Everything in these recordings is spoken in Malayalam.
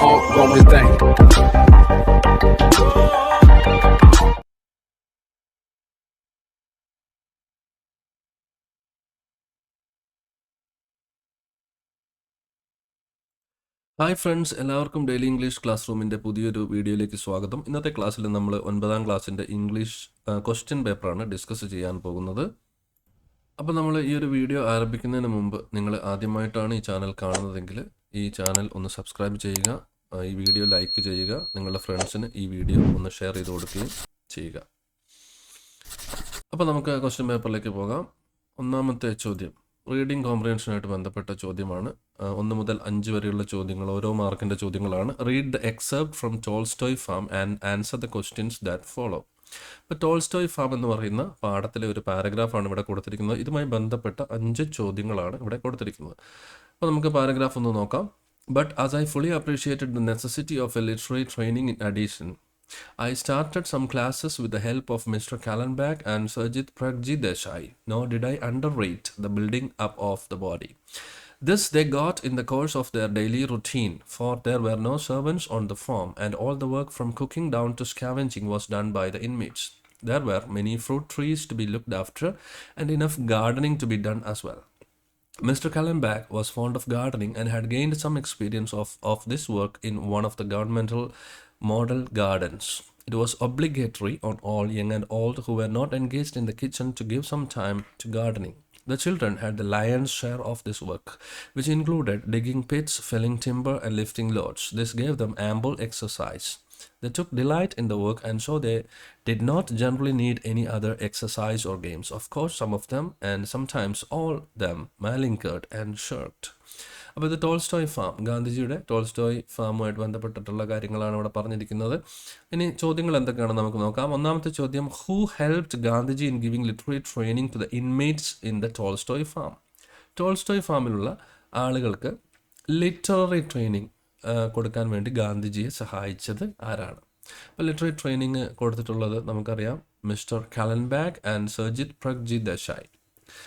talk, what we think. Hi friends, എല്ലാവർക്കും ഡെയിലി ഇംഗ്ലീഷ് ക്ലാസ് റൂമിൻ്റെ പുതിയൊരു വീഡിയോയിലേക്ക് സ്വാഗതം. ഇന്നത്തെ ക്ലാസ്സിൽ നമ്മൾ 9ാം ക്ലാസ്സിൻ്റെ ഇംഗ്ലീഷ് ക്വസ്റ്റ്യൻ പേപ്പറാണ് ഡിസ്കസ് ചെയ്യാൻ പോകുന്നത്. അപ്പോൾ നമ്മൾ ഈ ഒരു വീഡിയോ ആരംഭിക്കുന്നതിന് മുമ്പ് നിങ്ങൾ ആദ്യമായിട്ടാണ് ഈ ചാനൽ കാണുന്നതെങ്കിൽ ഈ ചാനൽ ഒന്ന് സബ്സ്ക്രൈബ് ചെയ്യുക, ഈ വീഡിയോ ലൈക്ക് ചെയ്യുക, നിങ്ങളുടെ ഫ്രണ്ട്സിന് ഈ വീഡിയോ ഒന്ന് ഷെയർ ചെയ്ത് കൊടുക്കുകയും ചെയ്യുക. അപ്പോൾ നമുക്ക് ക്വസ്റ്റ്യൻ പേപ്പറിലേക്ക് പോകാം. ഒന്നാമത്തെ ചോദ്യം റീഡിംഗ് കോംപ്രിഹെൻഷനായിട്ട് ബന്ധപ്പെട്ട ചോദ്യമാണ്. 1 മുതൽ 5 വരെയുള്ള ചോദ്യങ്ങൾ ഓരോ മാർക്കിൻ്റെ ചോദ്യങ്ങളാണ്. Read the except from Tolstoy farm and answer the questions that follow. ഇപ്പോൾ ടോൾസ്റ്റോയ് ഫാം എന്ന് പറയുന്ന പാഠത്തിലെ ഒരു പാരഗ്രാഫാണ് ഇവിടെ കൊടുത്തിരിക്കുന്നത്. ഇതുമായി ബന്ധപ്പെട്ട 5 ചോദ്യങ്ങളാണ് ഇവിടെ കൊടുത്തിരിക്കുന്നത്. അപ്പോൾ നമുക്ക് പാരഗ്രാഫ് ഒന്ന് നോക്കാം. But as I fully appreciated the necessity of a literary training in addition, I started some classes with the help of Mr. Kallenbach and Sajid Pragji-Desai, nor did I underrate the building up of the body. This they got in the course of their daily routine, for there were no servants on the farm, and all the work from cooking down to scavenging was done by the inmates. There were many fruit trees to be looked after, and enough gardening to be done as well. Mr. Kallenbach was fond of gardening and had gained some experience of this work in one of the governmental model gardens. It was obligatory on all, young and old, who were not engaged in the kitchen to give some time to gardening. The children had the lion's share of this work, which included digging pits, felling timber, and lifting loads. This gave them ample exercise. They took delight in the work, and so they did not generally need any other exercise or games. Of course, some of them, and sometimes all them, malingered and shirked. അപ്പോൾ ഇത് ടോൾസ്റ്റോയ് ഫാം, ഗാന്ധിജിയുടെ ടോൾസ്റ്റോയ് ഫാമുമായിട്ട് ബന്ധപ്പെട്ടിട്ടുള്ള കാര്യങ്ങളാണ് ഇവിടെ പറഞ്ഞിരിക്കുന്നത്. ഇനി ചോദ്യങ്ങൾ എന്തൊക്കെയാണെന്ന് നമുക്ക് നോക്കാം. ഒന്നാമത്തെ ചോദ്യം, who helped Gandhiji in giving literary training to the inmates in the Tolstoy farm. Tolstoy ഫാമിലുള്ള ആളുകൾക്ക് ലിറ്റററി ട്രെയിനിങ് കൊടുക്കാൻ വേണ്ടി ഗാന്ധിജിയെ സഹായിച്ചത് ആരാണ്? അപ്പോൾ ലിറ്റററി ട്രെയിനിങ് കൊടുത്തിട്ടുള്ളത് നമുക്കറിയാം, മിസ്റ്റർ കാലൻബാഗ് ആൻഡ് സർജിത് പ്രഗ്ജി-ദേശായി.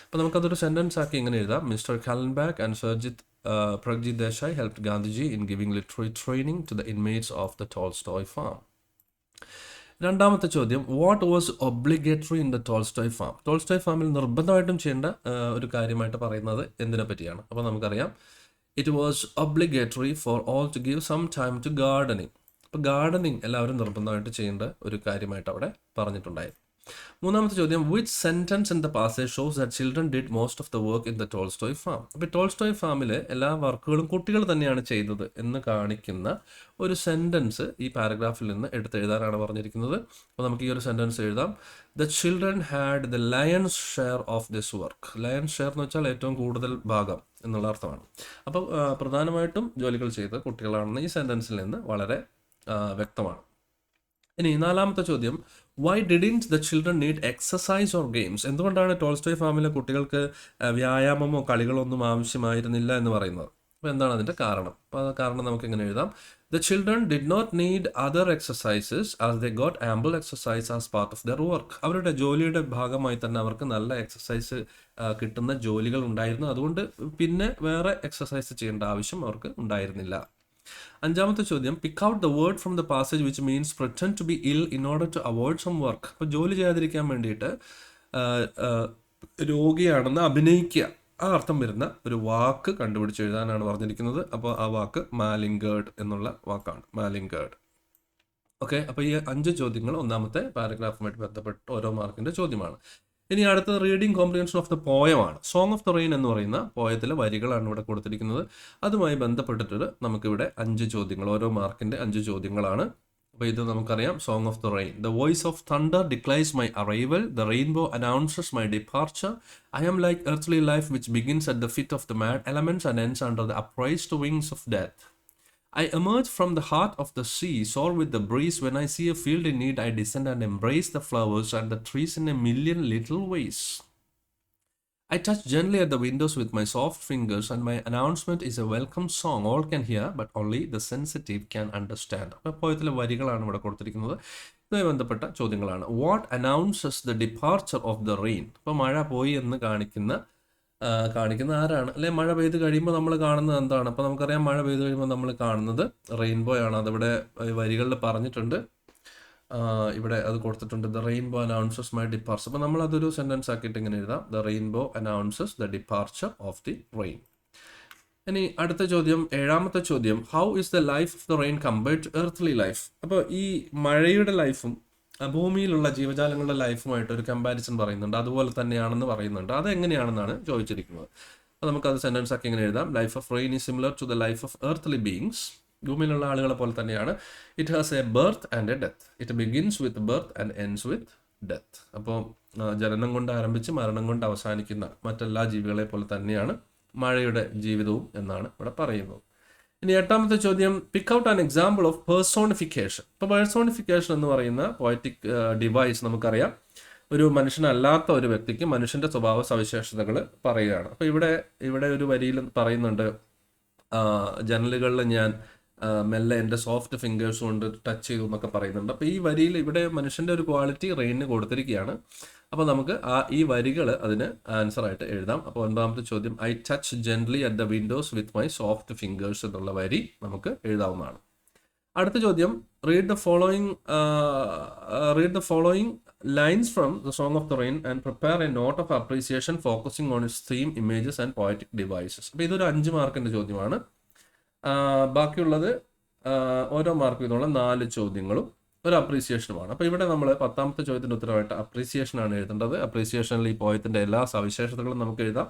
അപ്പോൾ നമുക്കതൊരു സെൻറ്റൻസ് ആക്കി ഇങ്ങനെ എഴുതാം. മിസ്റ്റർ കാലൻബാഗ് ആൻഡ് സർജിത് Pragji-Desai helped Gandhiji in giving literary training to the inmates of the Tolstoy farm. രണ്ടാമത്തെ ചോദ്യം, what was obligatory in the Tolstoy farm. Tolstoy ഫാമിൽ നിർബന്ധമായിട്ടും ചെയ്യേണ്ട ഒരു കാര്യമായിട്ട് പറയുന്നത് എന്തിനെ പറ്റിയാണ്? അപ്പോൾ നമുക്കറിയാം, it was obligatory for all to give some time to gardening. അപ്പോൾ ഗാർഡനിങ് എല്ലാവരും നിർബന്ധമായിട്ട് ചെയ്യേണ്ട ഒരു കാര്യമായിട്ട് അവിടെ പറഞ്ഞിട്ടുണ്ടായിരുന്നു. മൂന്നാമത്തെ ചോദ്യം, which sentence in the passage shows that children did most of the work in the Tolstoy farm. അപ്പോൾ ടോൾസ്റ്റോയ് ഫാമിലെ എല്ലാ വർക്കുകളും കുട്ടികൾ തന്നെയാണ് ചെയ്തത് എന്ന് കാണിക്കുന്ന ഒരു സെൻറ്റൻസ് ഈ പാരഗ്രാഫിൽ നിന്ന് എടുത്തെഴുതാനാണ് പറഞ്ഞിരിക്കുന്നത്. അപ്പോൾ നമുക്ക് ഈ ഒരു സെൻറ്റൻസ് എഴുതാം. The children had the lion's share of this work. Lion's share എന്ന് വെച്ചാൽ ഏറ്റവും കൂടുതൽ ഭാഗം എന്നുള്ള അർത്ഥമാണ്. അപ്പോൾ പ്രധാനമായിട്ടും ജോലികൾ ചെയ്ത കുട്ടികളാണെന്ന് ഈ സെൻറ്റൻസിൽ നിന്ന് വളരെ വ്യക്തമാണ്. ഇനി നാലാമത്തെ ചോദ്യം, Y didn't the children need exercise or games. എന്തുകൊണ്ടാണ് ടോൾസ്റ്റോയ് ഫാമിലെ കുട്ടികൾക്ക് വ്യായാമമോ കളികളോ ഒന്നും ആവശ്യമായിരുന്നില്ല എന്ന് പറയുന്നത്? അപ്പോൾ എന്താണ് അതിൻ്റെ കാരണം? അപ്പോൾ ആ കാരണം നമുക്ക് എങ്ങനെ എഴുതാം? The children did not need other exercises as they got ample exercise as part of their work. അവരുടെ ജോലിയുടെ ഭാഗമായി തന്നെ അവർക്ക് നല്ല എക്സസൈസ് കിട്ടുന്ന ജോലികൾ ഉണ്ടായിരുന്നു. അതുകൊണ്ട് പിന്നെ വേറെ എക്സസൈസ് ചെയ്യേണ്ട ആവശ്യം അവർക്ക് ഉണ്ടായിരുന്നില്ല. അഞ്ചാമത്തെ ചോദ്യം, pick out the word from the passage which means pretend to be ill in order to avoid some work. അപ്പോൾ ജോലി ചെയ്യാതിരിക്കാൻ വേണ്ടിയിട്ട് രോഗിയാണെന്ന് അഭിനയിക്കുക, ആ അർത്ഥം വരുന്ന ഒരു വാക്ക് കണ്ടുപിടിച്ച് എഴുതാനാണ് പറഞ്ഞിരിക്കുന്നത്. അപ്പോൾ ആ വാക്ക് മാലിംഗേർഡ് എന്നുള്ള വാക്കാണ്, മാലിംഗേർഡ്. ഓക്കെ, അപ്പോൾ ഈ 5 ചോദ്യങ്ങൾ ഒന്നാമത്തെ പാരഗ്രാഫുമായിട്ട് ബന്ധപ്പെട്ട് ഓരോ മാർക്കിൻ്റെ ചോദ്യമാണ്. ഇനി അടുത്തത് റീഡിംഗ് കോംപ്രിഹെൻഷൻ ഓഫ് ദ പോയമാണ്. സോങ് ഓഫ് ദ റെയിൻ എന്ന് പറയുന്ന പോയത്തിലെ വരികളാണ് ഇവിടെ കൊടുത്തിരിക്കുന്നത്. അതുമായി ബന്ധപ്പെട്ടിട്ട് നമുക്കിവിടെ 5 ചോദ്യങ്ങൾ, ഓരോ മാർക്കിൻ്റെ 5 ചോദ്യങ്ങളാണ്. അപ്പോൾ ഇത് നമുക്കറിയാം. Song of the rain. The voice of thunder declares my arrival. The rainbow announces my departure. I am like earth life which begins at the feet of the mad elements and ends under the upraised wings of death. I emerge from the heart of the sea, soar with the breeze. When I see a field in need, I descend and embrace the flowers and the trees in a million little ways. I touch gently at the windows with my soft fingers, and my announcement is a welcome song. All can hear, but only the sensitive can understand. അപ്പോൾ പോയത്തിലെ വരികളാണ് ഇവിടെ കൊടുത്തിരിക്കുന്നത്. ഇതുമായി ബന്ധപ്പെട്ട ചോദ്യങ്ങളാണ്. What announces the departure of the rain. ഇപ്പോൾ മഴ പോയി എന്ന് കാണിക്കുന്ന കാണിക്കുന്ന ആരാണ്, അല്ലെ മഴ പെയ്ത് കഴിയുമ്പോൾ നമ്മൾ കാണുന്നത് എന്താണ്? അപ്പോൾ നമുക്കറിയാം മഴ പെയ്ത് കഴിയുമ്പോൾ നമ്മൾ കാണുന്നത് റെയിൻബോ ആണ്. അതവിടെ വരികളിൽ പറഞ്ഞിട്ടുണ്ട്, ഇവിടെ അത് കൊടുത്തിട്ടുണ്ട്. The rainbow announces my departure. അപ്പോൾ നമ്മൾ അതൊരു സെൻറ്റൻസ് ആക്കിയിട്ട് ഇങ്ങനെ എഴുതാം, the rainbow announces the departure of the rain. ഇനി അടുത്ത ചോദ്യം, 7ാമത്തെ ചോദ്യം, how is the life of the rain compared to earthly life? അപ്പോൾ ഈ മഴയുടെ ലൈഫും ഭൂമിയിലുള്ള ജീവജാലങ്ങളുടെ ലൈഫുമായിട്ട് ഒരു കമ്പാരിസൺ പറയുന്നുണ്ട്, അതുപോലെ തന്നെയാണെന്ന് പറയുന്നുണ്ട്. അതെങ്ങനെയാണെന്നാണ് ചോദിച്ചിരിക്കുന്നത്. അപ്പോൾ നമുക്കത് സെൻറ്റൻസ് ആക്കി ഇങ്ങനെ എഴുതാം, life of rain is similar to the life of earthly beings. ഭൂമിയിലുള്ള ആളുകളെ പോലെ തന്നെയാണ്. It has a birth and a death. It begins with birth and ends with death. അപ്പോൾ ജനനം കൊണ്ട് ആരംഭിച്ച് മരണം കൊണ്ട് അവസാനിക്കുന്ന മറ്റെല്ലാ ജീവികളെ പോലെ തന്നെയാണ് മഴയുടെ ജീവിതവും എന്നാണ് ഇവിടെ പറയുന്നത്. ഇനി 8ാമത്തെ ചോദ്യം, pick out an example of personification. ഇപ്പോൾ പേഴ്സോണിഫിക്കേഷൻ എന്ന് പറയുന്ന പോയറ്റിക് ഡിവൈസ് നമുക്കറിയാം, ഒരു മനുഷ്യനല്ലാത്ത ഒരു വ്യക്തിക്ക് മനുഷ്യന്റെ സ്വഭാവ സവിശേഷതകൾ പറയുകയാണ്. അപ്പോൾ ഇവിടെ ഒരു വരിയിൽ പറയുന്നുണ്ട്, ജനലുകളിൽ ഞാൻ മെല്ലെ എൻ്റെ സോഫ്റ്റ് ഫിംഗേഴ്സ് കൊണ്ട് ടച്ച് ചെയ്തു എന്നൊക്കെ പറയുന്നുണ്ട്. അപ്പോൾ ഈ വരിയിൽ ഇവിടെ മനുഷ്യൻ്റെ ഒരു ക്വാളിറ്റി റെയിനിന് കൊടുത്തിരിക്കുകയാണ്. അപ്പോൾ നമുക്ക് ഈ വരികൾ അതിന് ആൻസറായിട്ട് എഴുതാം. അപ്പോൾ 9ാമത്തെ ചോദ്യം, I touch gently at the windows with my soft fingers എന്നുള്ള വരി നമുക്ക് എഴുതാവുന്നതാണ്. അടുത്ത ചോദ്യം, read the following lines from the song of the rain and prepare a note of appreciation focusing on its theme, images and poetic devices. അപ്പോൾ ഇതൊരു 5 മാർക്കിൻ്റെ ചോദ്യമാണ്. ബാക്കിയുള്ളത് ഓരോ മാർക്ക് വീതമുള്ള 4 ചോദ്യങ്ങളും ഒരു അപ്രീസിയേഷനുമാണ്. അപ്പോൾ ഇവിടെ നമ്മൾ 10ാമത്തെ ചോദ്യത്തിൻ്റെ ഉത്തരവായിട്ട് അപ്രീസിയേഷനാണ് എഴുതേണ്ടത്. അപ്രീസിയേഷനിൽ ഈ പോയത്തിൻ്റെ എല്ലാ സവിശേഷതകളും നമുക്ക് എഴുതാം.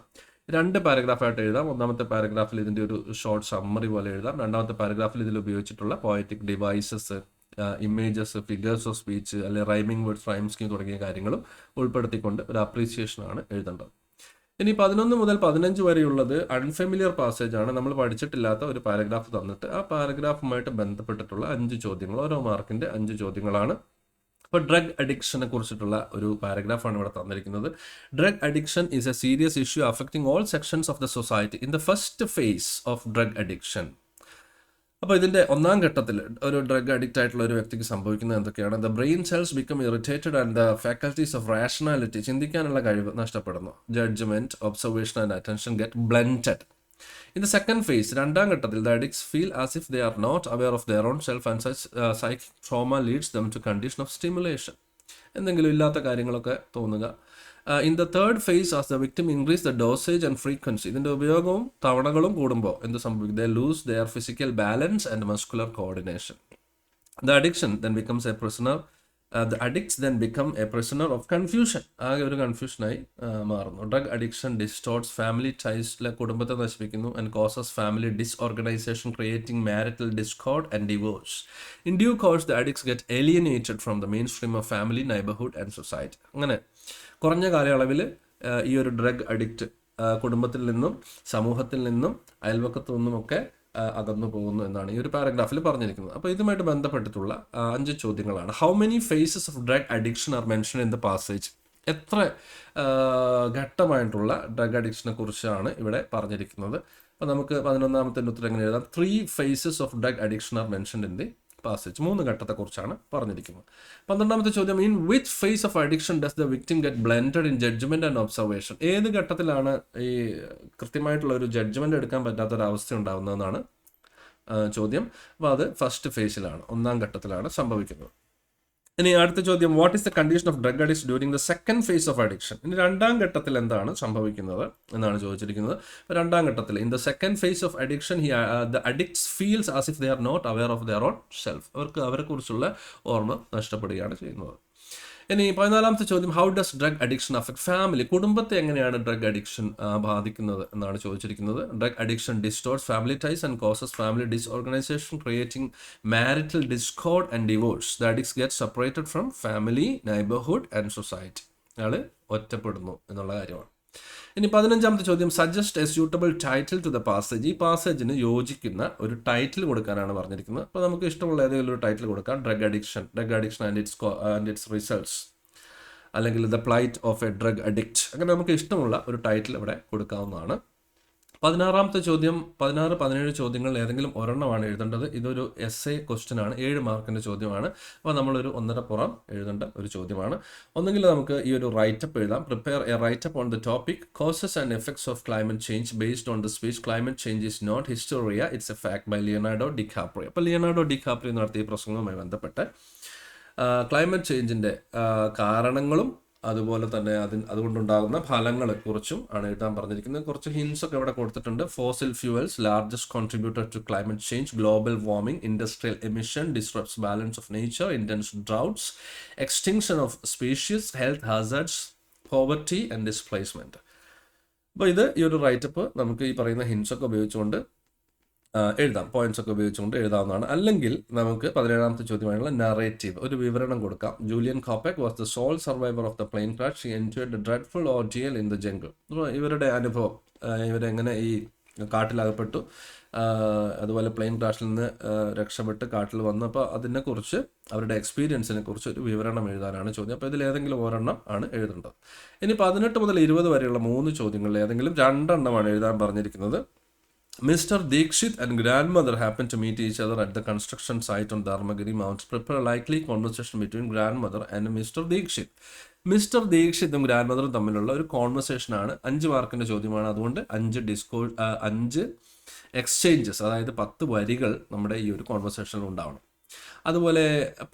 2 പാരഗ്രാഫായിട്ട് എഴുതാം. 1ാമത്തെ പാരഗ്രാഫിൽ ഇതിൻ്റെ ഒരു ഷോർട്ട് സമ്മറി പോലെ എഴുതാം. 2ാമത്തെ പാരഗ്രാഫിൽ ഇതിൽ ഉപയോഗിച്ചിട്ടുള്ള poetic devices, images, figures of speech, അല്ലെങ്കിൽ റൈമിംഗ് വേർഡ്സ്, റൈം സ്കീം തുടങ്ങിയ കാര്യങ്ങളും ഉൾപ്പെടുത്തിക്കൊണ്ട് ഒരു അപ്രീസിയേഷനാണ് എഴുതേണ്ടത്. ഇനി 11 മുതൽ 15 വരെയുള്ളത് അൺഫെമിലിയർ പാസേജ് ആണ്. നമ്മൾ പഠിച്ചിട്ടില്ലാത്ത ഒരു പാരഗ്രാഫ് തന്നിട്ട് ആ പാരഗ്രാഫുമായിട്ട് ബന്ധപ്പെട്ടിട്ടുള്ള 5 ചോദ്യങ്ങൾ, ഓരോ മാർക്കിന്റെ 5 ചോദ്യങ്ങളാണ്. അപ്പോൾ ഡ്രഗ് അഡിക്ഷനെ കുറിച്ചിട്ടുള്ള ഒരു പാരഗ്രാഫാണ് ഇവിടെ തന്നിരിക്കുന്നത്. Drug addiction is A serious issue affecting all sections of the society in the first phase of drug addiction. അപ്പോൾ ഇതിൻ്റെ 1ാം ഘട്ടത്തിൽ ഒരു ഡ്രഗ് അഡിക്റ്റ് ആയിട്ടുള്ള ഒരു വ്യക്തിക്ക് സംഭവിക്കുന്നത് എന്തൊക്കെയാണ്? The brain cells become irritated and the faculties of rationality, ചിന്തിക്കാനുള്ള കഴിവ് നഷ്ടപ്പെടുന്നു. Judgement, observation and attention get blended. In the second phase, 2ാം ഘട്ടത്തിൽ, the addicts feel as if they are not aware of their own self and such psychic trauma leads them to condition of stimulation. എന്തെങ്കിലും ഇല്ലാത്ത കാര്യങ്ങളൊക്കെ തോന്നുക. In the third phase, as the victim increase the dosage and frequency, ഇതിൻ്റെ ഉപയോഗവും തവണകളും കൂടുമ്പോൾ എന്ത് സംഭവിക്കും? They lose their physical balance and muscular coordination. The addiction then becomes a prisoner the addicts then become a prisoner of confusion, ആകെ ഒരു കൺഫ്യൂഷനായി മാറുന്നു. ഡ്രഗ് അഡിക്ഷൻ ഡിസ്റ്റോർട്സ് ഫാമിലി ടൈസിലെ, കുടുംബത്തെ നശിപ്പിക്കുന്നു. And causes family disorganisation, creating marital discord and divorce. In due course the addicts get alienated from the mainstream of family, neighbourhood and society. അങ്ങനെ കുറഞ്ഞ കാലയളവിൽ ഈ ഒരു ഡ്രഗ് അഡിക്റ്റ് കുടുംബത്തിൽ നിന്നും സമൂഹത്തിൽ നിന്നും അയൽവക്കത്തു നിന്നുമൊക്കെ അകന്നു പോകുന്നു എന്നാണ് ഈ ഒരു പാരഗ്രാഫിൽ പറഞ്ഞിരിക്കുന്നത്. അപ്പോൾ ഇതുമായിട്ട് ബന്ധപ്പെട്ടിട്ടുള്ള 5 ചോദ്യങ്ങളാണ്. How many phases of drug addiction are mention in the passage? എത്ര ഘട്ടമായിട്ടുള്ള ഡ്രഗ് അഡിക്ഷനെ കുറിച്ചാണ് ഇവിടെ പറഞ്ഞിരിക്കുന്നത്? അപ്പോൾ നമുക്ക് 11ാമത്തെ ഉത്തരം എങ്ങനെ എഴുതാം? 3 phases of drug addiction are mention in the passage. 3 ഘട്ടത്തെക്കുറിച്ചാണ് പറഞ്ഞിരിക്കുന്നത്. 12ാമത്തെ ചോദ്യം, in which phase of addiction does the victim get blended in judgment and observation? ഏത് ഘട്ടത്തിലാണ് ഈ കൃത്യമായിട്ടുള്ള ഒരു ജഡ്ജ്മെന്റ് എടുക്കാൻ പറ്റാത്തൊരവസ്ഥ ഉണ്ടാകുന്നതെന്നാണ് ചോദ്യം. അപ്പോൾ അത് ഫസ്റ്റ് ഫേസിലാണ്, 1ാം ഘട്ടത്തിലാണ് സംഭവിക്കുന്നത്. ഇനി അടുത്ത ചോദ്യം, what is the condition of drug addiction during the second phase of addiction? ഇനി 2ാം ഘട്ടത്തിൽ എന്താണ് സംഭവിക്കുന്നത് എന്നാണ് ചോദിച്ചിരിക്കുന്നത്. അപ്പോൾ 2ാം ഘട്ടത്തിൽ, in the second phase of addiction the addicts feels as if they are not aware of their own self, അവരെക്കുറിച്ചുള്ള ഓർമ്മ നഷ്ടപ്പെടുകയാണ് ചെയ്യുന്നത്. ഇനി 14ാമത്തെ ചോദ്യം, how does drug addiction affect family? കുടുംബത്തെ എങ്ങനെയാണ് ഡ്രഗ് അഡിക്ഷൻ ബാധിക്കുന്നത് എന്നാണ് ചോദിച്ചിരിക്കുന്നത്. Drug addiction distorts family ties and causes family disorganisation, creating marital discord and divorce. The addicts get separated from family, neighbourhood and society. അയാൾ ഒറ്റപ്പെടുന്നു എന്നുള്ള കാര്യമാണ്. ഇനി 15ാമത്തെ ചോദ്യം, suggest a suitable title to the passage. ഈ പാസേജിന് യോജിക്കുന്ന ഒരു ടൈറ്റിൽ കൊടുക്കാനാണ് പറഞ്ഞിരിക്കുന്നത്. അപ്പോൾ നമുക്ക് ഇഷ്ടമുള്ള ഏതെങ്കിലും ഒരു ടൈറ്റിൽ കൊടുക്കാം. Drug addiction and its results, അല്ലെങ്കിൽ the plight of a drug addict. അങ്ങനെ നമുക്ക് ഇഷ്ടമുള്ള ഒരു ടൈറ്റിൽ ഇവിടെ കൊടുക്കാവുന്നതാണ്. 16ാമത്തെ ചോദ്യം, 17 ചോദ്യങ്ങൾ ഏതെങ്കിലും ഒരെണ്ണമാണ് എഴുതേണ്ടത്. ഇതൊരു എസ്എ ക്വസ്റ്റ്യൻ ആണ്, 7 മാർക്കിൻ്റെ ചോദ്യമാണ്. അപ്പോൾ നമ്മളൊരു 1.5 എഴുതേണ്ട ഒരു ചോദ്യമാണ്. ഒന്നെങ്കിൽ നമുക്ക് ഈ ഒരു റൈറ്റപ്പ് എഴുതാം. Prepare a write up on the topic causes and effects of climate change based on the speech climate change is not hysteria, it's a fact by Leonardo DiCaprio. അപ്പോൾ ലിയനാർഡോ ഡികാപ്രിയോ നടത്തിയ പ്രസംഗവുമായി ബന്ധപ്പെട്ട് ക്ലൈമറ്റ് ചേഞ്ചിൻ്റെ കാരണങ്ങളും അതുപോലെ തന്നെ അതുകൊണ്ടുണ്ടാകുന്ന ഫലങ്ങളെ കുറിച്ചും ആണ് എഴുതാൻ പറഞ്ഞിരിക്കുന്നത്. കുറച്ച് ഹിൻസ് ഒക്കെ ഇവിടെ കൊടുത്തിട്ടുണ്ട്. Fossil fuels largest contributor to climate change, global warming, industrial emission disrupts balance of nature, intense droughts, extinction of species, health hazards, poverty and displacement. അപ്പോൾ ഈ ഒരു റൈറ്റപ്പ് നമുക്ക് ഈ പറയുന്ന ഹിൻസ് ഒക്കെ ഉപയോഗിച്ചുകൊണ്ട് എഴുതാം, പോയിന്റ്സ് ഒക്കെ ഉപയോഗിച്ചുകൊണ്ട് എഴുതാവുന്നതാണ്. അല്ലെങ്കിൽ നമുക്ക് 17ാമത്തെ ചോദ്യമായുള്ള നറേറ്റീവ്, ഒരു വിവരണം കൊടുക്കാം. Julian Koepcke was the sole survivor of the plane crash, she enjoyed the dreadful ordeal in the jungle. ഇവരുടെ അനുഭവം, ഇവരെങ്ങനെ ഈ കാട്ടിലകപ്പെട്ടു, അതുപോലെ പ്ലെയിൻ ക്രാഷിൽ നിന്ന് രക്ഷപ്പെട്ട് കാട്ടിൽ വന്നപ്പോൾ അതിനെക്കുറിച്ച്, അവരുടെ എക്സ്പീരിയൻസിനെ കുറിച്ച് ഒരു വിവരണം എഴുതാനാണ് ചോദ്യം. അപ്പോൾ ഇതിൽ ഏതെങ്കിലും ഒരെണ്ണം ആണ് എഴുതേണ്ടത്. ഇനി 18 മുതൽ 20 വരെയുള്ള 3 ചോദ്യങ്ങളിൽ ഏതെങ്കിലും 2 എണ്ണമാണ് എഴുതാൻ പറഞ്ഞിരിക്കുന്നത്. Mr. Dikshit and grandmother happened to meet each other at the construction site on Dharmagiri Mountains. Prepare a likely conversation between grandmother and Mr. Dikshit. Mister ദീക്ഷിത്തും ഗ്രാൻഡ്മദറും തമ്മിലുള്ള ഒരു കോൺവെർസേഷനാണ്. 5 മാർക്കിൻ്റെ ചോദ്യമാണ്. അതുകൊണ്ട് 5 എക്സ്ചേഞ്ചസ്, അതായത് 10 വരികൾ നമ്മുടെ ഈ ഒരു കോൺവെർസേഷനിൽ ഉണ്ടാവണം. അതുപോലെ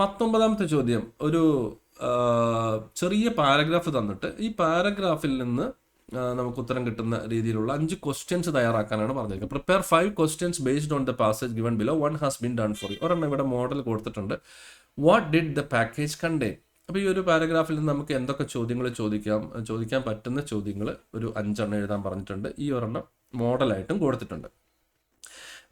19ാമത്തെ ചോദ്യം, ഒരു ചെറിയ പാരഗ്രാഫ് തന്നിട്ട് ഈ പാരഗ്രാഫിൽ നിന്ന് നമുക്ക് ഉത്തരം കിട്ടുന്ന രീതിയിലുള്ള 5 ക്വസ്റ്റ്യൻസ് തയ്യാറാക്കാനാണ് പറഞ്ഞിരിക്കുന്നത്. Prepare 5 questions based on the passage given below, 1 has been done for you. ഒരെണ്ണം ഇവിടെ മോഡൽ കൊടുത്തിട്ടുണ്ട്. What did the package contain. അപ്പോൾ ഈ ഒരു പാരഗ്രാഫിൽ നിന്ന് നമുക്ക് എന്തൊക്കെ ചോദ്യങ്ങൾ ചോദിക്കാൻ പറ്റുന്ന ചോദ്യങ്ങൾ ഒരു 5 എണ്ണം എഴുതാൻ പറഞ്ഞിട്ടുണ്ട്. ഈ ഒരെണ്ണം മോഡലായിട്ടും കൊടുത്തിട്ടുണ്ട്.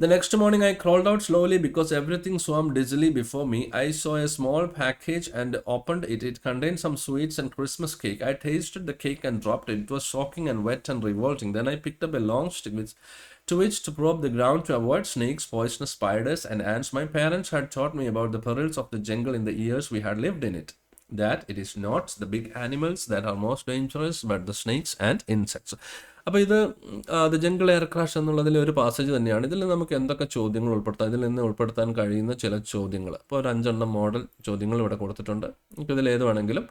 The next morning I crawled out slowly because everything swarmed dizzily before me. I saw a small package and opened it. It contained some sweets and Christmas cake. I tasted the cake and dropped it. It was shocking and wet and revolting. Then I picked up a long stick to which to probe the ground to avoid snakes, poisonous spiders and ants. My parents had taught me about the perils of the jungle in the years we had lived in it. That it is not the big animals that are most dangerous, but the snakes and insects. അപ്പോൾ ഇത് ദ ജംഗിൾ എയർ ക്രാഷ് എന്നുള്ളതിൽ ഒരു പാസേജ് തന്നെയാണ്. ഇതിൽ നമുക്ക് എന്തൊക്കെ ചോദ്യങ്ങൾ ഉൾപ്പെടുത്താം, ഇതിൽ നിന്ന് ഉൾപ്പെടുത്താൻ കഴിയുന്ന ചില ചോദ്യങ്ങൾ. അപ്പോൾ ഒരു 5 എണ്ണം മോഡൽ ചോദ്യങ്ങൾ ഇവിടെ കൊടുത്തിട്ടുണ്ട്. നമുക്ക് ഇതിൽ ഏത് വേണമെങ്കിലും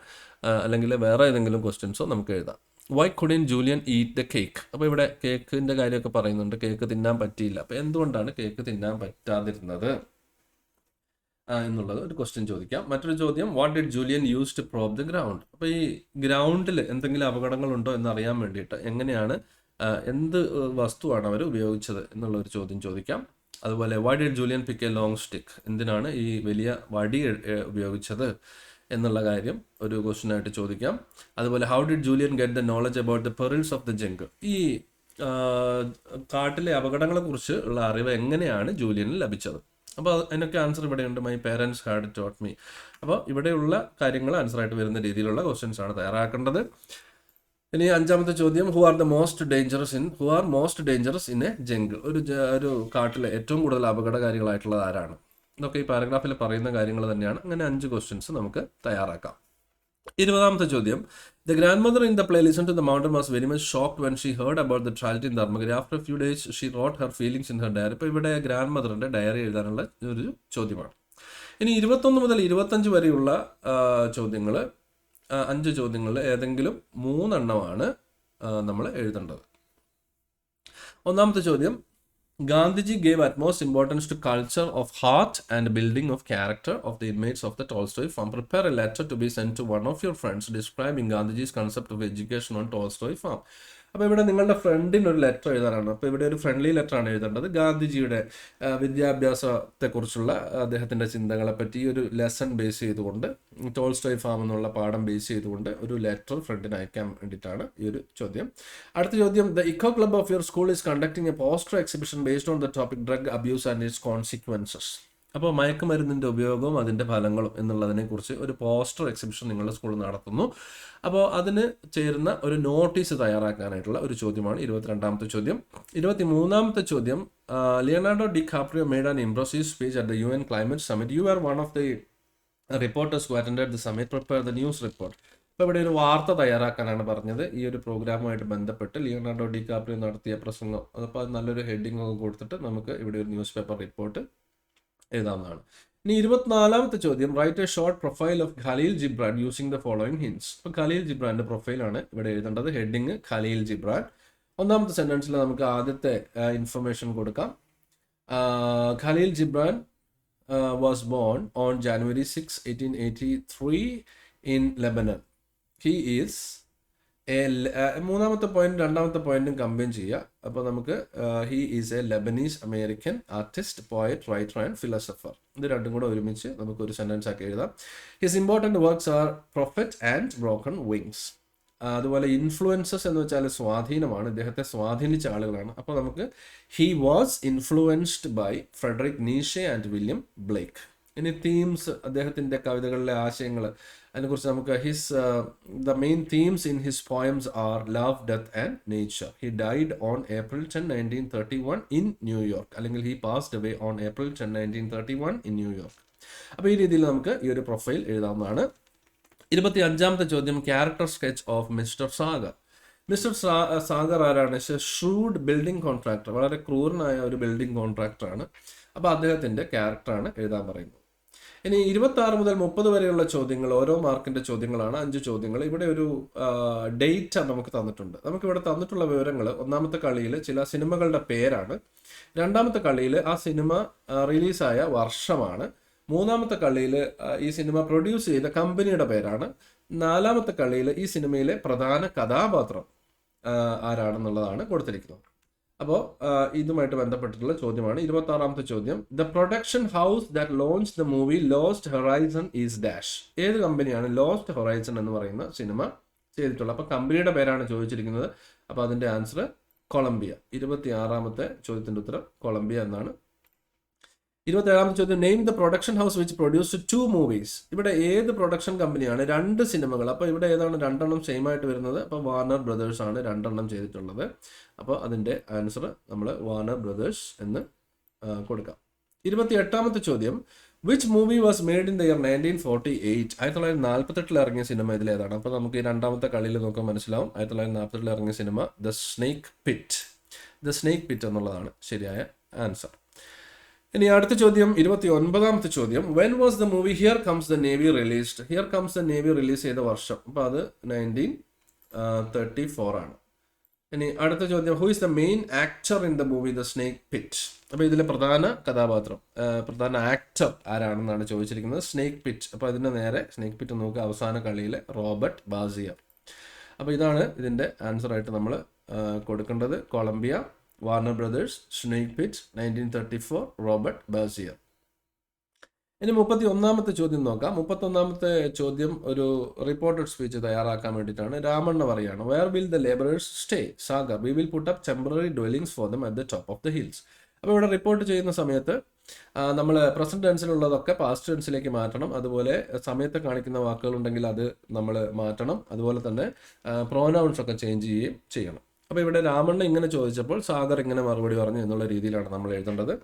അല്ലെങ്കിൽ വേറെ ഏതെങ്കിലും ക്വസ്റ്റ്യൻസോ നമുക്ക് എഴുതാം. Why couldn't Julian eat the cake. അപ്പോൾ ഇവിടെ കേക്കിൻ്റെ കാര്യമൊക്കെ പറയുന്നുണ്ട്. കേക്ക് തിന്നാൻ പറ്റിയില്ല. അപ്പോൾ എന്തുകൊണ്ടാണ് കേക്ക് തിന്നാൻ പറ്റാതിരുന്നത് എന്നുള്ളത് ഒരു ക്വസ്റ്റ്യൻ ചോദിക്കാം. മറ്റൊരു ചോദ്യം, what did Julian use to probe the ground. അപ്പോൾ ഈ ഗ്രൗണ്ടിൽ എന്തെങ്കിലും അപകടങ്ങളുണ്ടോ എന്നറിയാൻ വേണ്ടിയിട്ട് എന്ത് വസ്തുവാണ് അവർ ഉപയോഗിച്ചത് എന്നുള്ള ഒരു ചോദ്യം ചോദിക്കാം. അതുപോലെ why did Julian pick A long stick. എന്തിനാണ് ഈ വലിയ വടി ഉപയോഗിച്ചത് എന്നുള്ള കാര്യം ഒരു ക്വസ്റ്റ്യൻ ആയിട്ട് ചോദിക്കാം. അതുപോലെ how did Julian get the knowledge about the perils of the jungle. ഈ കാട്ടിലെ അപകടങ്ങളെക്കുറിച്ച് ഉള്ള അറിവ് എങ്ങനെയാണ് ജൂലിയന് ലഭിച്ചത്. അപ്പോൾ അതിനൊക്കെ ആൻസർ ഇവിടെയുണ്ട്. My parents had taught me. അപ്പോൾ ഇവിടെയുള്ള കാര്യങ്ങൾ ആൻസറായിട്ട് വരുന്ന രീതിയിലുള്ള ക്വസ്റ്റ്യൻസ് ആണ് തയ്യാറാക്കേണ്ടത്. ഇനി 5ാമത്തെ ചോദ്യം, who are most dangerous in A jungle. ഒരു കാട്ടിലെ ഏറ്റവും കൂടുതൽ അപകടകാരികളായിട്ടുള്ളത് ആരാണ്. ഇതൊക്കെ ഈ പാരഗ്രാഫിൽ പറയുന്ന കാര്യങ്ങൾ തന്നെയാണ്. അങ്ങനെ 5 ക്വസ്റ്റ്യൻസ് നമുക്ക് തയ്യാറാക്കാം. 20ാമത്തെ ചോദ്യം, the grandmother in the play Listen to the Mountain was very much shocked when she heard about the tragedy in Dharmagiri. After a few days she wrote her feelings in her diary. ഇപ്പോൾ ഇവിടെ ഗ്രാൻഡ് ഡയറി എഴുതാനുള്ള ഒരു ചോദ്യമാണ്. ഇനി 21 മുതൽ 25 വരെയുള്ള ചോദ്യങ്ങൾ, 5 ചോദ്യങ്ങളിൽ ഏതെങ്കിലും 3 എണ്ണമാണ് നമ്മൾ എഴുതേണ്ടത്. 1ാമത്തെ ചോദ്യം, Gandhiji gave utmost importance to culture of heart and building of character of the inmates of the Tolstoy farm. Prepare a letter to be sent to one of your friends describing Gandhiji's concept of education on Tolstoy farm. അപ്പോൾ ഇവിടെ നിങ്ങളുടെ ഫ്രണ്ടിന് ഒരു ലെറ്റർ എഴുതാനാണ്. അപ്പോൾ ഇവിടെ ഒരു ഫ്രണ്ട്ലി ലെറ്ററാണ് എഴുതേണ്ടത്. ഗാന്ധിജിയുടെ വിദ്യാഭ്യാസത്തെക്കുറിച്ചുള്ള അദ്ദേഹത്തിൻ്റെ ചിന്തകളെപ്പറ്റി ഒരു ലെസൺ ബേസ് ചെയ്തുകൊണ്ട്, ടോൾസ്റ്റോയ് ഫാം എന്നുള്ള പാഠം ബേസ് ചെയ്തുകൊണ്ട് ഒരു ലെറ്റർ ഫ്രണ്ടിന് അയക്കാൻ വേണ്ടിയിട്ടാണ് ഈ ഒരു ചോദ്യം. അടുത്ത ചോദ്യം, the eco club of your school is conducting A poster exhibition based on the topic drug abuse and it's consequences. അപ്പോൾ മയക്കുമരുന്നിൻ്റെ ഉപയോഗവും അതിൻ്റെ ഫലങ്ങളും എന്നുള്ളതിനെക്കുറിച്ച് ഒരു പോസ്റ്റർ എക്സിബിഷൻ നിങ്ങളുടെ സ്കൂളിൽ നടത്തുന്നു. അപ്പോൾ അതിന് ചേരുന്ന ഒരു നോട്ടീസ് തയ്യാറാക്കാനായിട്ടുള്ള ഒരു ചോദ്യമാണ് 22ാമത്തെ ചോദ്യം. 23ാമത്തെ ചോദ്യം, Leonardo DiCaprio made an impressive speech at the UN Climate Summit. You were one of the reporters who attended the summit. Prepare the news report. അപ്പോൾ ഇവിടെ ഒരു വാർത്ത തയ്യാറാക്കാനാണ് പറഞ്ഞത്. ഈ ഒരു പ്രോഗ്രാമുമായിട്ട് ബന്ധപ്പെട്ട് ലിയോണാർഡോ ഡികാപ്രിയോ നടത്തിയ പ്രസംഗം, അപ്പോൾ അത് നല്ലൊരു ഹെഡിങ് ഒക്കെ കൊടുത്തിട്ട് നമുക്ക് ഇവിടെ ഒരു ന്യൂസ് പേപ്പർ റിപ്പോർട്ട് എഴുതാവുന്നതാണ്. ഇനി 24ാമത്തെ ചോദ്യം, write a short profile of Khalil Gibran using the following hints. അപ്പോൾ ഖലീൽ ജിബ്രാന്റെ പ്രൊഫൈലാണ് ഇവിടെ എഴുതേണ്ടത്. Heading Khalil Gibran. ഒന്നാമത്തെ സെന്റൻസിൽ നമുക്ക് ആദ്യത്തെ ഇൻഫർമേഷൻ കൊടുക്കാം. Khalil Gibran was born on January 6, 1883 in Lebanon. He is മൂന്നാമത്തെ പോയിന്റ് രണ്ടാമത്തെ പോയിന്റും കമ്പൈൻ ചെയ്യുക. അപ്പോൾ നമുക്ക് he is a Lebanese American artist, poet, writer and philosopher. ഇത് രണ്ടും കൂടെ ഒരുമിച്ച് നമുക്ക് ഒരു സെന്റൻസ് ആക്കി എഴുതാം. His important works are Prophet and Broken Wings. അതുപോലെ ഇൻഫ്ലുവൻസസ് എന്ന് വെച്ചാൽ സ്വാധീനമാണ്, ഇദ്ദേഹത്തെ സ്വാധീനിച്ച ആളുകളാണ്. അപ്പോൾ നമുക്ക് he was influenced by Friedrich Nietzsche and William Blake. ഇനി തീംസ്, അദ്ദേഹത്തിൻ്റെ കവിതകളിലെ ആശയങ്ങൾ, അതിനെക്കുറിച്ച് നമുക്ക് the main themes in his poems R love, death and nature. He died on April 10, 1931 in New York, അല്ലെങ്കിൽ he passed away on April 10, 1931 in New York. അപ്പോൾ ഈ രീതിയിൽ നമുക്ക് ഈ ഒരു പ്രൊഫൈൽ എഴുതാവുന്നതാണ്. 25ാമത്തെ ചോദ്യം, character sketch of mister Sagar. Mister Sagar ആരാണ്? ഷ്രൂഡ് ബിൽഡിംഗ് കോൺട്രാക്ടർ, വളരെ ക്രൂരനായ ഒരു ബിൽഡിംഗ് കോൺട്രാക്ടറാണ്. അപ്പോൾ അദ്ദേഹത്തിൻ്റെ ക്യാരക്ടറാണ് എഴുതാൻ പറയുന്നത്. ഇനി 26 മുതൽ 30 വരെയുള്ള ചോദ്യങ്ങൾ ഓരോ മാർക്കിൻ്റെ ചോദ്യങ്ങളാണ്, 5 ചോദ്യങ്ങൾ. ഇവിടെ ഒരു ഡേറ്റ് നമുക്ക് തന്നിട്ടുണ്ട്. നമുക്കിവിടെ തന്നിട്ടുള്ള വിവരങ്ങൾ, ഒന്നാമത്തെ കളിയിൽ ചില സിനിമകളുടെ പേരാണ്, രണ്ടാമത്തെ കളിയിൽ ആ സിനിമ റിലീസായ വർഷമാണ്, മൂന്നാമത്തെ കളിയിൽ ഈ സിനിമ പ്രൊഡ്യൂസ് ചെയ്ത കമ്പനിയുടെ പേരാണ്, നാലാമത്തെ കളിയിൽ ഈ സിനിമയിലെ പ്രധാന കഥാപാത്രം ആരാണെന്നുള്ളതാണ് കൊടുത്തിരിക്കുന്നത്. അപ്പോൾ ഇതുമായിട്ട് ബന്ധപ്പെട്ടിട്ടുള്ള ചോദ്യമാണ് 26ാമത്തെ ചോദ്യം. The production house that launch the movie lost horizon is dash. ഏത് കമ്പനിയാണ് ലോസ്റ്റ് ഹൊറൈസൺ എന്ന് പറയുന്ന സിനിമ ചെയ്തിട്ടുള്ളത്? അപ്പോൾ കമ്പനിയുടെ പേരാണ് ചോദിച്ചിരിക്കുന്നത്. അപ്പോൾ അതിൻ്റെ ആൻസർ കൊളംബിയ. 26ാമത്തെ ചോദ്യത്തിൻ്റെ ഉത്തരം കൊളംബിയ എന്നാണ്. 27ാമത്തെ ചോദ്യം, name the production house which produced 2 movies. ഇവിടെ ഏത് പ്രൊഡക്ഷൻ കമ്പനിയാണ് 2 സിനിമകൾ? അപ്പോൾ ഇവിടെ ഏതാണ് 2 സെയിം ആയിട്ട് വരുന്നത്? അപ്പോൾ വാർണർ ബ്രദേഴ്സ് ആണ് 2 ചെയ്തിട്ടുള്ളത്. അപ്പോൾ അതിൻ്റെ ആൻസർ നമ്മൾ വാർണർ ബ്രദേഴ്സ് എന്ന് കൊടുക്കാം. 28ാമത്തെ ചോദ്യം, which movie was made in the year 1948? 1948 ഇറങ്ങിയ സിനിമ ഇതിലേതാണ്? അപ്പോൾ നമുക്ക് ഈ രണ്ടാമത്തെ കളിയിൽ നോക്കാൻ മനസ്സിലാവും. 1948 ഇറങ്ങിയ സിനിമ ദ സ്നേക്ക് പിറ്റ് എന്നുള്ളതാണ് ശരിയായ ആൻസർ. ഇനി അടുത്ത ചോദ്യം 29ാമത്തെ ചോദ്യം, when was the movie Here Comes the Navy released? Here Comes the Navy release ചെയ്ത വർഷം, അപ്പോൾ അത് 1934 ആണ്. ഇനി അടുത്ത ചോദ്യം, who is the main actor in the movie The Snake Pit? അപ്പോൾ ഇതിലെ പ്രധാന കഥാപാത്രം, പ്രധാന ആക്ടർ ആരാണെന്നാണ് ചോദിച്ചിരിക്കുന്നത്. Snake Pit. അപ്പോൾ അതിൻ്റെ നേരെ സ്നേക്ക് പിറ്റ് നോക്കുക, അവസാന കളിയിലെ റോബർട്ട് ബാസിയർ. അപ്പോൾ ഇതാണ് ഇതിൻ്റെ ആൻസറായിട്ട് നമ്മൾ കൊടുക്കേണ്ടത്. Columbia, Warner Brothers, Snake Pit, 1934, Robert Bassler. ഇനി 31ാമത്തെ ചോദ്യം നോക്കാം. 31ാമത്തെ ചോദ്യം ഒരു റിപ്പോർട്ടഡ് സ്പീച്ച് തയ്യാറാക്കാൻ വേണ്ടിയിട്ടാണ്. രാമണ്ണ പറയാണ്, where will the labourers stay? Sagar, we will put up temporary dwellings for them at the top of the hills. അപ്പോൾ ഇവിടെ റിപ്പോർട്ട് ചെയ്യുന്ന സമയത്ത് നമ്മൾ പ്രസന്റ് ടെൻസിലുള്ളതൊക്കെ പാസ്റ്റ് ടെൻസിലേക്ക് മാറ്റണം. അതുപോലെ സമയത്ത് കാണിക്കുന്ന വാക്കുകളുണ്ടെങ്കിൽ അത് നമ്മൾ മാറ്റണം. അതുപോലെ തന്നെ പ്രോനൗൺസ് ഒക്കെ ചേഞ്ച് ചെയ്യുകയും ചെയ്യണം. അപ്പോൾ ഇവിടെ രാമണ്ണ ഇങ്ങനെ ചോദിച്ചപ്പോൾ സാഗർ ഇങ്ങനെ മറുപടി പറഞ്ഞു എന്നുള്ള രീതിയിലാണ് നമ്മൾ എഴുതേണ്ടത്.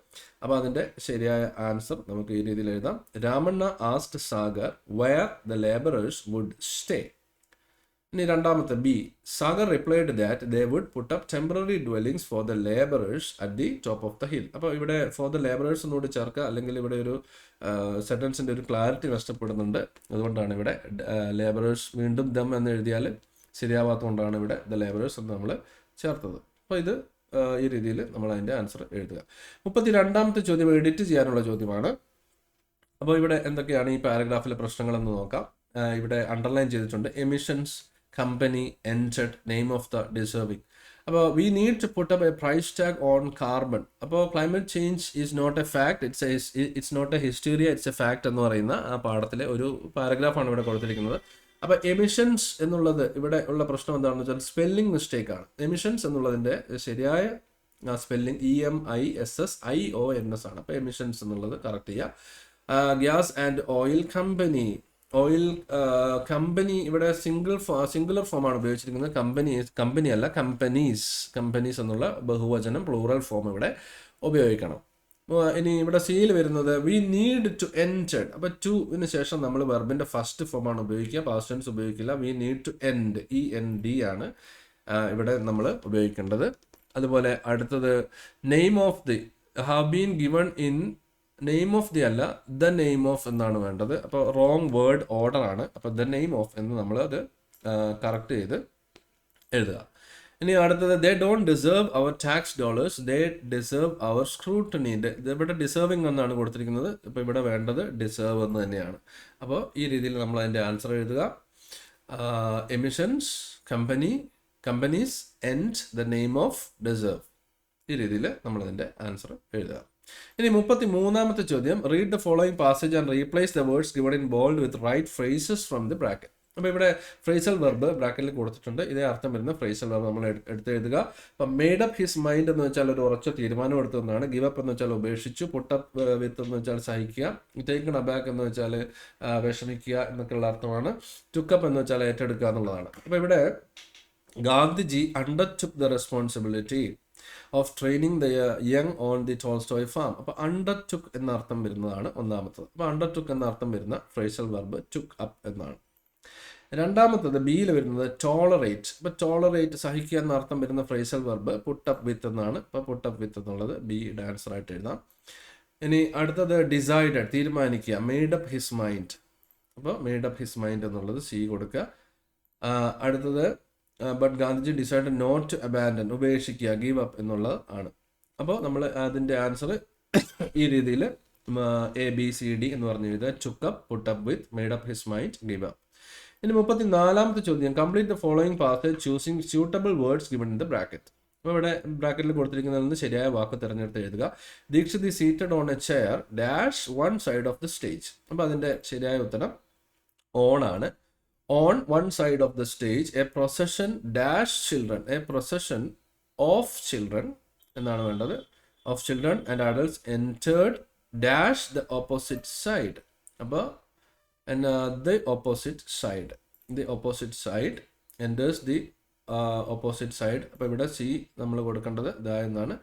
അപ്പോൾ അതിൻ്റെ ശരിയായ ആൻസർ നമുക്ക് ഈ രീതിയിൽ എഴുതാം. Ramanna asked Sagar where the labourers would stay. ഇനി രണ്ടാമത്തെ B, Sagar replied that they would put up temporary dwellings for the labourers at the top of the hill. അപ്പോൾ ഇവിടെ ഫോർ ദ ലേബറേഴ്സ് എന്നോട് ചേർക്കുക, അല്ലെങ്കിൽ ഇവിടെ ഒരു സെൻറ്റൻസിൻ്റെ ഒരു ക്ലാരിറ്റി നഷ്ടപ്പെടുന്നുണ്ട്. അതുകൊണ്ടാണ് ഇവിടെ ലേബറേഴ്സ് വീണ്ടും ദം എന്ന് എഴുതിയാൽ ശരിയാവാത്തതുകൊണ്ടാണ് ഇവിടെ ദ ലേബറേഴ്സ് എന്ന് നമ്മൾ ചേർത്തത്. അപ്പോൾ ഇത് ഈ രീതിയിൽ നമ്മൾ അതിൻ്റെ ആൻസർ എഴുതുക. 32ാമത്തെ ചോദ്യം എഡിറ്റ് ചെയ്യാനുള്ള ചോദ്യമാണ്. അപ്പോൾ ഇവിടെ എന്തൊക്കെയാണ് ഈ പാരഗ്രാഫിലെ പ്രശ്നങ്ങളെന്ന് നോക്കാം. ഇവിടെ അണ്ടർലൈൻ ചെയ്തിട്ടുണ്ട്. എമിഷൻസ്, കമ്പനി, എൻറ്റഡ്, നെയിം ഓഫ് ദ ഡിസേർവിംഗ്. അപ്പോൾ we need to put up a price tag on carbon. അപ്പോൾ climate change is not a fact, it's not a hysteria, it's a fact എന്ന് പറയുന്ന ആ പാഠത്തിലെ ഒരു പാരഗ്രാഫാണ് ഇവിടെ കൊടുത്തിരിക്കുന്നത്. അപ്പോൾ എമിഷൻസ് എന്നുള്ളത് ഇവിടെ ഉള്ള പ്രശ്നം എന്താണെന്ന് വെച്ചാൽ സ്പെല്ലിംഗ് മിസ്റ്റേക്ക് ആണ്. എമിഷൻസ് എന്നുള്ളതിൻ്റെ ശരിയായ സ്പെല്ലിംഗ് EMISSIONS ആണ്. അപ്പോൾ എമിഷൻസ് എന്നുള്ളത് കറക്റ്റ് ചെയ്യുക. Gas and oil company, company ഇവിടെ സിംഗുലർ ഫോമാണ് ഉപയോഗിച്ചിരിക്കുന്നത്. കമ്പനി അല്ല, കമ്പനീസ് എന്നുള്ള ബഹുവചനം പ്ലൂറൽ ഫോം ഇവിടെ ഉപയോഗിക്കണം. ഇനി ഇവിടെ സിയിൽ വരുന്നത് വി നീഡ് ടു എൻറ്റഡ്. അപ്പോൾ ടുവിന് ശേഷം നമ്മൾ വെർബിൻ്റെ ഫസ്റ്റ് ഫോമാണ് ഉപയോഗിക്കുക, പാസ്റ്റ് ടെൻസ് ഉപയോഗിക്കില്ല. We need to end, END ആണ് ഇവിടെ നമ്മൾ ഉപയോഗിക്കേണ്ടത്. അതുപോലെ അടുത്തത് name of the have been given in, name of the അല്ല ദ നെയിം ഓഫ് എന്നാണ് വേണ്ടത്. അപ്പോൾ റോങ് വേർഡ് ഓർഡർ ആണ്. അപ്പോൾ ദ നെയിം ഓഫ് എന്ന് നമ്മൾ അത് കറക്റ്റ് ചെയ്ത് എഴുതുക. ഇനി അടുത്തത് they don't deserve our tax dollars, they deserve our scrutiny. ഇവിടെ ഡിസേർവിങ് എന്നാണ് കൊടുത്തിരിക്കുന്നത്, ഇപ്പോൾ ഇവിടെ വേണ്ടത് ഡിസേർവ് എന്ന് തന്നെയാണ്. അപ്പോൾ ഈ രീതിയിൽ നമ്മൾ അതിൻ്റെ ആൻസർ എഴുതുക. Emissions, companies and the name of deserve. ഈ രീതിയിൽ നമ്മളതിൻ്റെ ആൻസർ എഴുതുക. ഇനി 33ാമത്തെ ചോദ്യം, read the following passage and replace the words given in bold with right phrases from the bracket. അപ്പോൾ ഇവിടെ ഫ്രേസൽ വെർബ് ബ്രാക്കറ്റിൽ കൊടുത്തിട്ടുണ്ട്. ഇതേ അർത്ഥം വരുന്ന ഫ്രേസൽ വെർബ് നമ്മൾ എടുത്തെഴുതുക. അപ്പം മെയ്ഡ് അപ്പ് ഹിസ് മൈൻഡ് എന്ന് വെച്ചാൽ ഒരു ഉറച്ച തീരുമാനം എടുത്തതെന്നാണ്. ഗിവ് അപ്പ് എന്ന് വെച്ചാൽ ഉപേക്ഷിച്ചു. പുട്ട് അപ്പ് വിത്ത് എന്ന് വെച്ചാൽ സഹിക്കുക. ടേക്കൺ അബാക്ക് എന്ന് വെച്ചാൽ വിഷമിക്കുക എന്നൊക്കെയുള്ള അർത്ഥമാണ്. ടുക്കപ്പ് എന്ന് വെച്ചാൽ ഏറ്റെടുക്കുക എന്നുള്ളതാണ്. അപ്പോൾ ഇവിടെ Gandhiji undertook the responsibility of training the young on the Tolstoy farm. അപ്പോൾ അണ്ടർടുക്ക് എന്ന അർത്ഥം വരുന്നതാണ് ഒന്നാമത്തത്. അപ്പോൾ അണ്ടർടുക്ക് എന്ന അർത്ഥം വരുന്ന ഫ്രേസൽ വെർബ് ടുക്ക് അപ്പ് എന്നാണ്. രണ്ടാമത്തത് ബിയിൽ വരുന്നത് ടോളറേറ്റ്. ഇപ്പോൾ ടോളറേറ്റ് സഹിക്കുക എന്ന അർത്ഥം വരുന്ന ഫ്രേസൽ വെർബ് പുട്ട് അപ്പ് വിത്ത് എന്നാണ്. ഇപ്പോൾ പുട്ട് അപ്പ് വിത്ത് എന്നുള്ളത് ബിയുടെ ആൻസർ ആയിട്ട് എഴുതാം. ഇനി അടുത്തത് ഡിസൈഡഡ്, തീരുമാനിക്കുക, മെയ്ഡ് അപ്പ് ഹിസ് മൈൻഡ്. അപ്പോൾ മെയ്ഡ് അപ്പ് ഹിസ് മൈൻഡ് എന്നുള്ളത് സി കൊടുക്കുക. അടുത്തത് but Gandhiji decide not to abandon, ഉപേക്ഷിക്കുക, ഗീവ് അപ്പ് എന്നുള്ളത് ആണ്. അപ്പോൾ നമ്മൾ അതിൻ്റെ ആൻസർ ഈ രീതിയിൽ ABCD എന്ന് പറഞ്ഞ് എഴുതുക. Took up, put up with, made up his mind, give up. ഇനി 34ാമത്തെ ചോദ്യം, complete the following passage choosing suitable words given in the bracket. അപ്പോൾ ഇവിടെ ബ്രാക്കറ്റിൽ കൊടുത്തിരിക്കുന്നതിൽ നിന്ന് ശരിയായ വാക്ക് തിരഞ്ഞെടുത്ത് എഴുതുക. Dikshit is seated on a chair dash one side of the stage. അപ്പോൾ അതിൻ്റെ ശരിയായ ഉത്തരം ഓൺ ആണ്. On one side of the stage a procession dash children, a procession of children എന്നാണ് വേണ്ടത്. Of children and adults entered dash the opposite side. അപ്പോൾ the opposite side enters the opposite side. അപ്പോൾ ഇവിടെ സി നമ്മൾ കൊടുക്കേണ്ടത് ദ എന്നാണ്.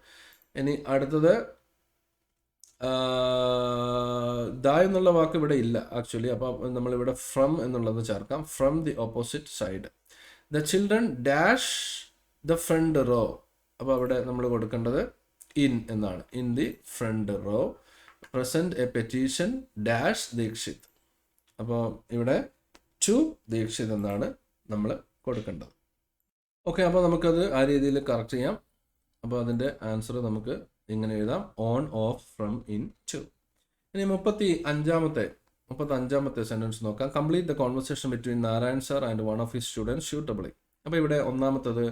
ഇനി അടുത്തത് ദ എന്നുള്ള വാക്ക് ഇവിടെ ഇല്ല ആക്ച്വലി. അപ്പോൾ നമ്മളിവിടെ ഫ്രം എന്നുള്ളത് ചേർക്കാം. From the opposite side. The children dash the front row. അപ്പോൾ അവിടെ നമ്മൾ കൊടുക്കേണ്ടത് ഇൻ എന്നാണ്. In the front row present a petition dash Dikshit. അപ്പോൾ ഇവിടെ ടു ദീക്ഷിത് എന്നാണ് നമ്മൾ കൊടുക്കേണ്ടത്. ഓക്കെ, അപ്പോൾ നമുക്കത് ആ രീതിയിൽ കറക്റ്റ് ചെയ്യാം. അപ്പോൾ അതിൻ്റെ ആൻസർ നമുക്ക് ഇങ്ങനെ എഴുതാം, on, of, from, in, to. ഇനി 35ാമത്തെ സെൻറ്റൻസ് നോക്കാം. Complete the conversation between Narayan sir and one of his students suitably. അപ്പോൾ ഇവിടെ ഒന്നാമത്തത്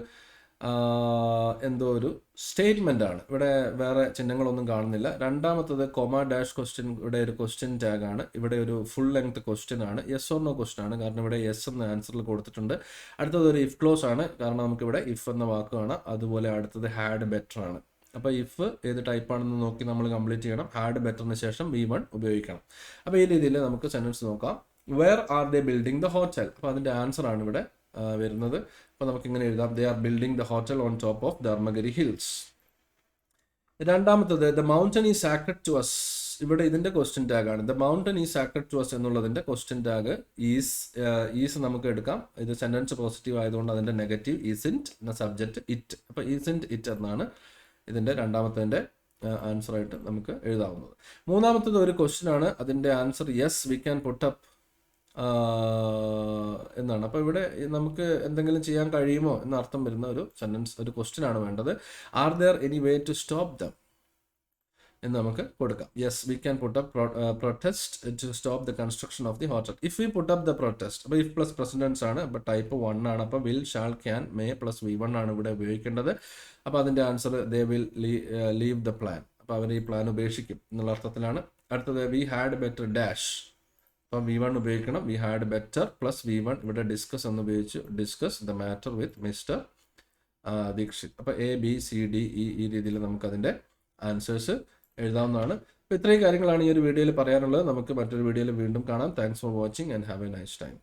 എന്തോ ഒരു സ്റ്റേറ്റ്മെൻ്റ് ആണ്. ഇവിടെ വേറെ ചിഹ്നങ്ങളൊന്നും കാണുന്നില്ല. രണ്ടാമത്തത് കൊമ ഡാഷ് ക്വസ്റ്റ്യൻ, ഇവിടെ ഒരു ക്വസ്റ്റ്യൻ ടാഗ് ആണ്. ഇവിടെ ഒരു ഫുൾ ലെങ്ത് ക്വസ്റ്റ്യൻ ആണ്. യെസ് ഓർ നോ ക്വസ്റ്റ്യൻ ആണ്, കാരണം ഇവിടെ യെസ് എന്ന ആൻസറിൽ കൊടുത്തിട്ടുണ്ട്. അടുത്തത് ഒരു ഇഫ് ക്ലോസ് ആണ്, കാരണം നമുക്കിവിടെ ഇഫ് എന്ന വാക്ക് കാണാം. അതുപോലെ അടുത്തത് ഹാഡ് ബെറ്റർ ആണ്. അപ്പോൾ ഇഫ് ഏത് ടൈപ്പാണെന്ന് നോക്കി നമ്മൾ കംപ്ലീറ്റ് ചെയ്യണം. ഹാഡ് ബെറ്ററിന് ശേഷം V1 ഉപയോഗിക്കണം. അപ്പോൾ ഈ രീതിയിൽ നമുക്ക് സെൻറ്റൻസ് നോക്കാം. Where are they building the hotel. അപ്പോൾ അതിൻ്റെ ആൻസർ ആണ് ഇവിടെ വരുന്നത്. അപ്പോൾ നമുക്കിങ്ങനെ എഴുതാം, they are building the hotel on top of Dharmagiri hills. രണ്ടാമത്തത് the mountain is sacred to us. ഇവിടെ ഇതിൻ്റെ ക്വസ്റ്റ്യൻ ടാഗ് ആണ്. The mountain is sacred to us എന്നുള്ളതിൻ്റെ ക്വസ്റ്റ്യൻ ടാഗ് ഈസ് നമുക്ക് എടുക്കാം. ഇത് സെൻറ്റൻസ് പോസിറ്റീവ് ആയതുകൊണ്ട് അതിൻ്റെ നെഗറ്റീവ് ഈസിൻറ്റ് എന്ന സബ്ജക്റ്റ് ഇറ്റ്. അപ്പോൾ ഈസിൻറ്റ് ഇറ്റ് എന്നാണ് ഇതിൻ്റെ രണ്ടാമത്തതിൻ്റെ ആൻസറായിട്ട് നമുക്ക് എഴുതാവുന്നത്. മൂന്നാമത്തത് ഒരു ക്വസ്റ്റ്യൻ ആണ്. അതിൻ്റെ answer yes we can put up എന്നാണ്. അപ്പോൾ ഇവിടെ നമുക്ക് എന്തെങ്കിലും ചെയ്യാൻ കഴിയുമോ എന്നർത്ഥം വരുന്ന ഒരു സെൻറ്റൻസ്, ഒരു ക്വസ്റ്റ്യൻ ആണ് വേണ്ടത്. Are there any way to stop them എന്ന് നമുക്ക് കൊടുക്കാം. Yes we can put up protest to stop the construction of the hotel. If we put up the protest, അപ്പോൾ ഇഫ് പ്ലസ് പ്രസിഡൻസ് ആണ്. അപ്പോൾ ടൈപ്പ് 1 ആണ്. അപ്പോൾ will, shall, can, may plus V1 ആണ് ഇവിടെ ഉപയോഗിക്കേണ്ടത്. അപ്പോൾ അതിൻ്റെ answer they will leave the plan. അപ്പോൾ അവർ ഈ പ്ലാൻ ഉപേക്ഷിക്കും എന്നുള്ള അർത്ഥത്തിലാണ്. അടുത്തത് വി ഹാഡ് ബെറ്റർ ഡാഷ്. അപ്പം V1 ഉപയോഗിക്കണം. We had better plus V1 ഇവിടെ ഡിസ്കസ് എന്ന് ഉപയോഗിച്ചു. Discuss the matter with mister Dikshit. അപ്പോൾ ABCDE ഈ രീതിയിൽ നമുക്കതിൻ്റെ ആൻസേഴ്സ് എഴുതാവുന്നതാണ്. അപ്പോൾ ഇത്രയും കാര്യങ്ങളാണ് ഈ ഒരു വീഡിയോയിൽ പറയാനുള്ളത്. നമുക്ക് മറ്റൊരു വീഡിയോയിൽ വീണ്ടും കാണാം. Thanks for watching and have A nice time.